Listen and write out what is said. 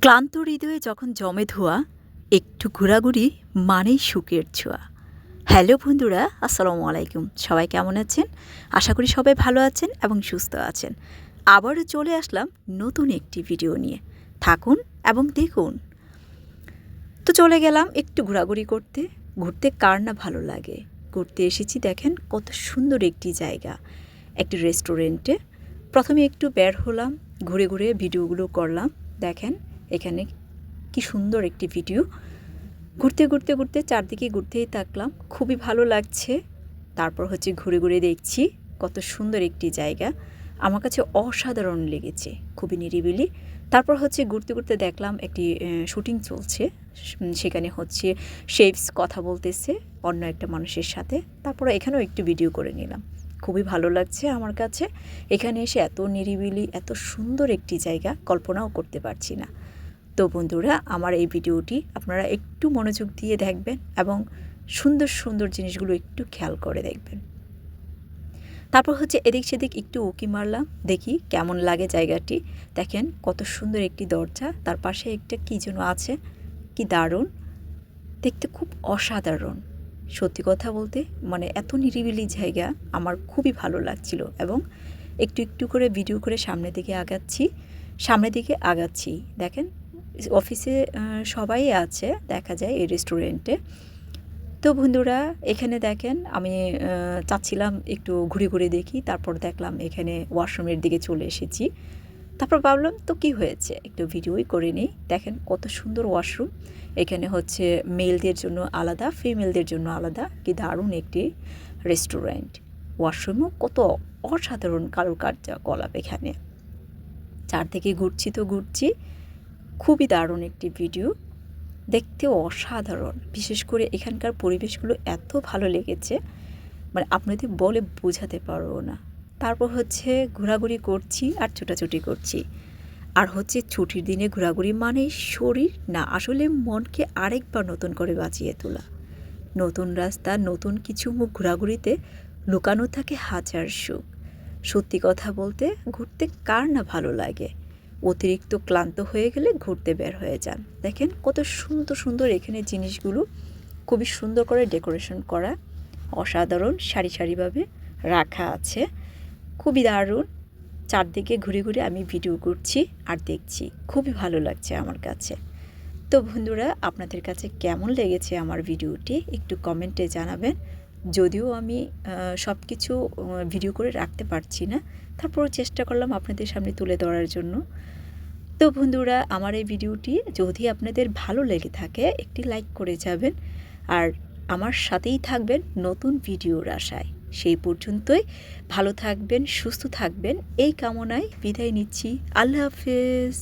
ক্লান্ত হৃদয়ে যখন জমে ধোঁয়া, একটু ঘোরাঘুরি মানেই সুখের ছোঁয়া। হ্যালো বন্ধুরা, আসসালামু আলাইকুম। সবাই কেমন আছেন? আশা করি সবাই ভালো আছেন এবং সুস্থ আছেন। আবারও চলে আসলাম নতুন একটি ভিডিও নিয়ে। থাকুন এবং দেখুন। তো চলে গেলাম একটু ঘোরাঘুরি করতে। ঘুরতে কার না ভালো লাগে। ঘুরতে এসেছি, দেখেন কত সুন্দর একটি জায়গা, একটি রেস্টুরেন্টে। প্রথমে একটু বের হলাম, ঘুরে ঘুরে ভিডিওগুলো করলাম। দেখেন এখানে কি সুন্দর একটি ভিডিও। ঘুরতে ঘুরতে ঘুরতে চারদিকে ঘুরতেই থাকলাম, খুবই ভালো লাগছে। তারপর হচ্ছে ঘুরে ঘুরে দেখছি কত সুন্দর একটি জায়গা, আমার কাছে অসাধারণ লেগেছে, খুবই নিরিবিলি। তারপর হচ্ছে ঘুরতে ঘুরতে দেখলাম একটি শুটিং চলছে। সেখানে হচ্ছে শেফস কথা বলতেছে অন্য একটা মানুষের সাথে। তারপর এখানেও একটু ভিডিও করে নিলাম, খুবই ভালো লাগছে আমার কাছে। এখানে এসে এত নিরিবিলি, এত সুন্দর একটি জায়গা কল্পনাও করতে পারছি না। তো বন্ধুরা, আমার এই ভিডিওটি আপনারা একটু মনোযোগ দিয়ে দেখবেন এবং সুন্দর সুন্দর জিনিসগুলো একটু খেয়াল করে দেখবেন। তারপর হচ্ছে এদিক সেদিক একটু উঁকি মারলাম, দেখি কেমন লাগে জায়গাটি। দেখেন কত সুন্দর একটি দরজা, তার পাশে একটা কী যেন আছে, কি দারুণ দেখতে, খুব অসাধারণ। সত্যি কথা বলতে মানে এত নিরিবিলি জায়গা আমার খুবই ভালো লাগছিল। এবং একটু একটু করে ভিডিও করে সামনের দিকে আগাচ্ছি। দেখেন অফিসে সবাই আছে দেখা যায় এই রেস্টুরেন্টে। তো বন্ধুরা, এখানে দেখেন আমি চাচ্ছিলাম একটু ঘুরে ঘুরে দেখি। তারপর দেখলাম এখানে ওয়াশরুমের দিকে চলে এসেছি। তারপর ভাবলাম তো কি হয়েছে, একটু ভিডিওই করে নিই। দেখেন কত সুন্দর ওয়াশরুম। এখানে হচ্ছে মেলদের জন্য আলাদা, ফিমেলদের জন্য আলাদা। কি দারুণ একটি রেস্টুরেন্ট। ওয়াশরুমও কত অসাধারণ কারুকার্যকলাপ এখানে। চারদিকে ঘুরছি, খুবই দারুণ একটি ভিডিও, দেখতেও অসাধারণ। বিশেষ করে এখানকার পরিবেশগুলো এত ভালো লেগেছে, মানে আপনাদের বলে বোঝাতে পারবো না। তারপর হচ্ছে ঘোরাঘুরি করছি আর ছোটাছুটি করছি। আর হচ্ছে ছুটির দিনে ঘোরাঘুরি মানেই শরীর না, আসলে মনকে আরেকবার নতুন করে বাঁচিয়ে তোলা। নতুন রাস্তা, নতুন কিছু মুখ ঘোরাঘুরিতে লুকানো থাকে হাজার সুখ। সত্যি কথা বলতে ঘুরতে কার না ভালো লাগে। অতিরিক্ত ক্লান্ত হয়ে গেলে ঘুরতে বের হয়ে যান। দেখেন কত সুন্দর সুন্দর এখানে জিনিসগুলো, খুবই সুন্দর করে ডেকোরেশন করা, অসাধারণ সারি সারিভাবে রাখা আছে, খুবই দারুণ। চারদিকে ঘুরে ঘুরে আমি ভিডিও করছি আর দেখছি, খুবই ভালো লাগছে আমার কাছে। তো বন্ধুরা, আপনাদের কাছে কেমন লেগেছে আমার ভিডিওটি একটু কমেন্টে জানাবেন। যদিও আমি সব কিছু ভিডিও করে রাখতে পারছি না, তারপরও চেষ্টা করলাম আপনাদের সামনে তুলে ধরার জন্য। তো বন্ধুরা, আমার এই ভিডিওটি যদি আপনাদের ভালো লেগে থাকে একটি লাইক করে যাবেন আর আমার সাথেই থাকবেন নতুন ভিডিওর আশায়। সেই পর্যন্তই ভালো থাকবেন, সুস্থ থাকবেন, এই কামনায় বিদায় নিচ্ছি। আল্লাহ হাফেজ।